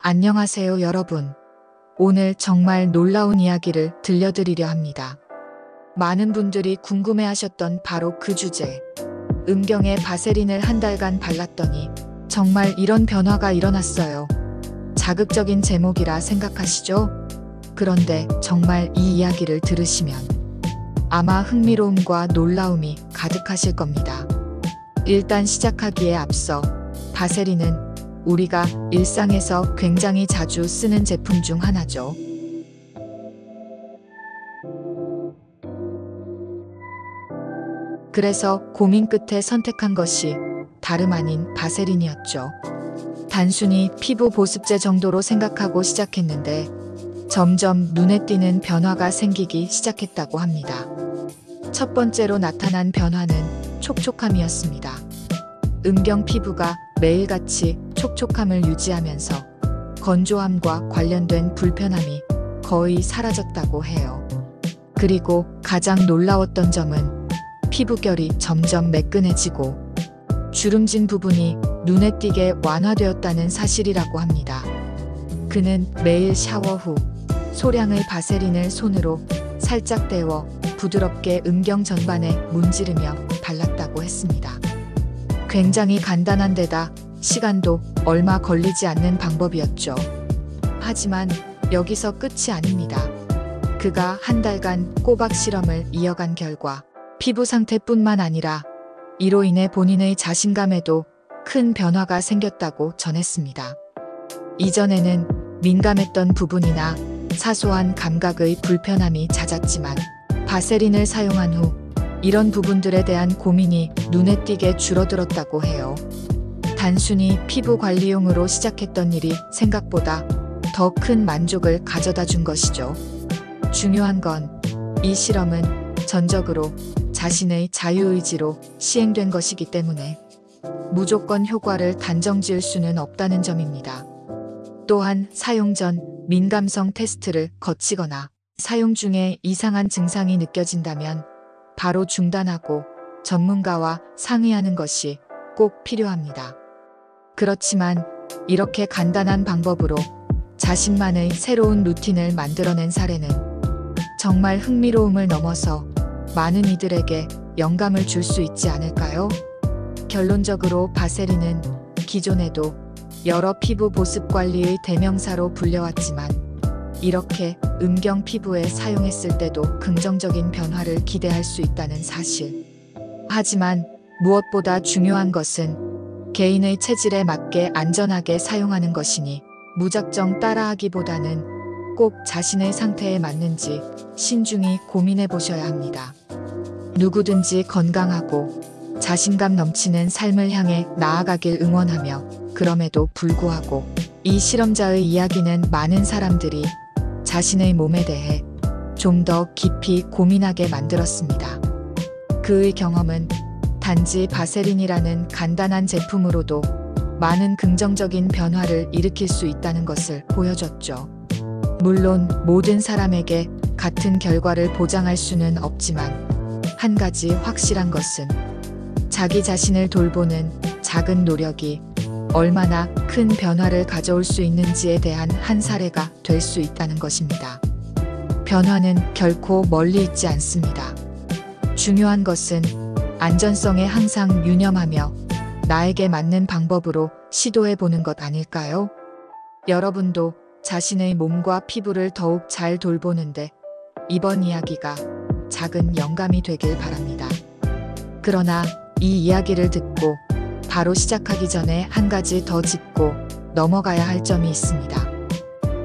안녕하세요, 여러분. 오늘 정말 놀라운 이야기를 들려드리려 합니다. 많은 분들이 궁금해하셨던 바로 그 주제. 음경에 바세린을 한 달간 발랐더니 정말 이런 변화가 일어났어요. 자극적인 제목이라 생각하시죠? 그런데 정말 이 이야기를 들으시면 아마 흥미로움과 놀라움이 가득하실 겁니다. 일단 시작하기에 앞서 바세린은 우리가 일상에서 굉장히 자주 쓰는 제품 중 하나죠. 그래서 고민 끝에 선택한 것이 다름 아닌 바세린이었죠. 단순히 피부 보습제 정도로 생각하고 시작했는데 점점 눈에 띄는 변화가 생기기 시작했다고 합니다. 첫 번째로 나타난 변화는 촉촉함이었습니다. 음경 피부가 매일같이 촉촉함을 유지하면서 건조함과 관련된 불편함이 거의 사라졌다고 해요. 그리고 가장 놀라웠던 점은 피부결이 점점 매끈해지고 주름진 부분이 눈에 띄게 완화되었다는 사실이라고 합니다. 그는 매일 샤워 후 소량의 바세린을 손으로 살짝 데워 부드럽게 음경 전반에 문지르며 발랐다고 했습니다. 굉장히 간단한 데다 시간도 얼마 걸리지 않는 방법이었죠. 하지만 여기서 끝이 아닙니다. 그가 한 달간 꼬박 실험을 이어간 결과 피부 상태뿐만 아니라 이로 인해 본인의 자신감에도 큰 변화가 생겼다고 전했습니다. 이전에는 민감했던 부분이나 사소한 감각의 불편함이 잦았지만 바세린을 사용한 후 이런 부분들에 대한 고민이 눈에 띄게 줄어들었다고 해요. 단순히 피부 관리용으로 시작했던 일이 생각보다 더 큰 만족을 가져다 준 것이죠. 중요한 건 이 실험은 전적으로 자신의 자유의지로 시행된 것이기 때문에 무조건 효과를 단정 지을 수는 없다는 점입니다. 또한 사용 전 민감성 테스트를 거치거나 사용 중에 이상한 증상이 느껴진다면 바로 중단하고 전문가와 상의하는 것이 꼭 필요합니다. 그렇지만 이렇게 간단한 방법으로 자신만의 새로운 루틴을 만들어낸 사례는 정말 흥미로움을 넘어서 많은 이들에게 영감을 줄 수 있지 않을까요? 결론적으로 바세린은 기존에도 여러 피부 보습 관리의 대명사로 불려왔지만 이렇게 음경 피부에 사용했을 때도 긍정적인 변화를 기대할 수 있다는 사실. 하지만 무엇보다 중요한 것은 개인의 체질에 맞게 안전하게 사용하는 것이니 무작정 따라하기보다는 꼭 자신의 상태에 맞는지 신중히 고민해 보셔야 합니다. 누구든지 건강하고 자신감 넘치는 삶을 향해 나아가길 응원하며 그럼에도 불구하고 이 실험자의 이야기는 많은 사람들이 자신의 몸에 대해 좀 더 깊이 고민하게 만들었습니다. 그의 경험은 단지 바세린이라는 간단한 제품으로도 많은 긍정적인 변화를 일으킬 수 있다는 것을 보여줬죠. 물론 모든 사람에게 같은 결과를 보장할 수는 없지만 한 가지 확실한 것은 자기 자신을 돌보는 작은 노력이 얼마나 큰 변화를 가져올 수 있는지에 대한 한 사례가 될 수 있다는 것입니다. 변화는 결코 멀리 있지 않습니다. 중요한 것은 안전성에 항상 유념하며 나에게 맞는 방법으로 시도해 보는 것 아닐까요? 여러분도 자신의 몸과 피부를 더욱 잘 돌보는데 이번 이야기가 작은 영감이 되길 바랍니다. 그러나 이 이야기를 듣고 바로 시작하기 전에 한 가지 더 짚고 넘어가야 할 점이 있습니다.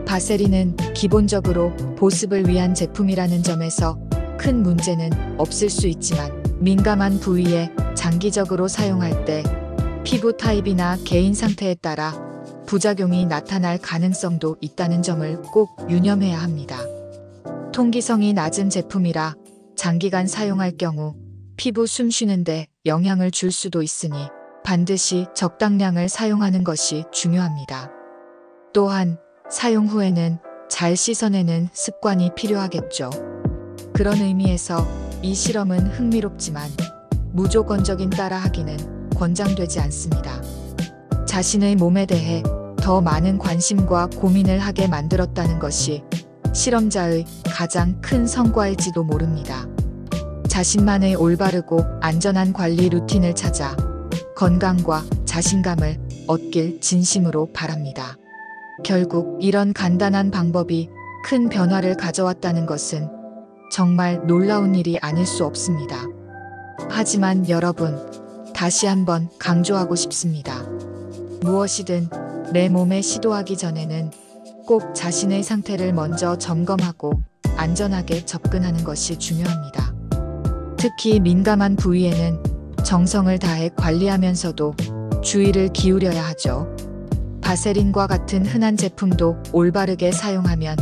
바세린은 기본적으로 보습을 위한 제품이라는 점에서 큰 문제는 없을 수 있지만 민감한 부위에 장기적으로 사용할 때 피부 타입이나 개인 상태에 따라 부작용이 나타날 가능성도 있다는 점을 꼭 유념해야 합니다. 통기성이 낮은 제품이라 장기간 사용할 경우 피부 숨쉬는데 영향을 줄 수도 있으니 반드시 적당량을 사용하는 것이 중요합니다. 또한 사용 후에는 잘 씻어내는 습관이 필요하겠죠. 그런 의미에서 이 실험은 흥미롭지만 무조건적인 따라하기는 권장되지 않습니다. 자신의 몸에 대해 더 많은 관심과 고민을 하게 만들었다는 것이 실험자의 가장 큰 성과일지도 모릅니다. 자신만의 올바르고 안전한 관리 루틴을 찾아 건강과 자신감을 얻길 진심으로 바랍니다. 결국 이런 간단한 방법이 큰 변화를 가져왔다는 것은 정말 놀라운 일이 아닐 수 없습니다. 하지만 여러분, 다시 한번 강조하고 싶습니다. 무엇이든 내 몸에 시도하기 전에는 꼭 자신의 상태를 먼저 점검하고 안전하게 접근하는 것이 중요합니다. 특히 민감한 부위에는 정성을 다해 관리하면서도 주의를 기울여야 하죠. 바세린과 같은 흔한 제품도 올바르게 사용하면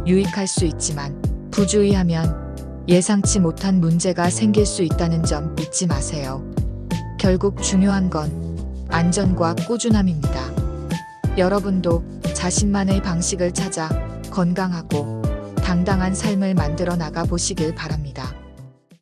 유익할 수 있지만 부주의하면 예상치 못한 문제가 생길 수 있다는 점 잊지 마세요. 결국 중요한 건 안전과 꾸준함입니다. 여러분도 자신만의 방식을 찾아 건강하고 당당한 삶을 만들어 나가 보시길 바랍니다.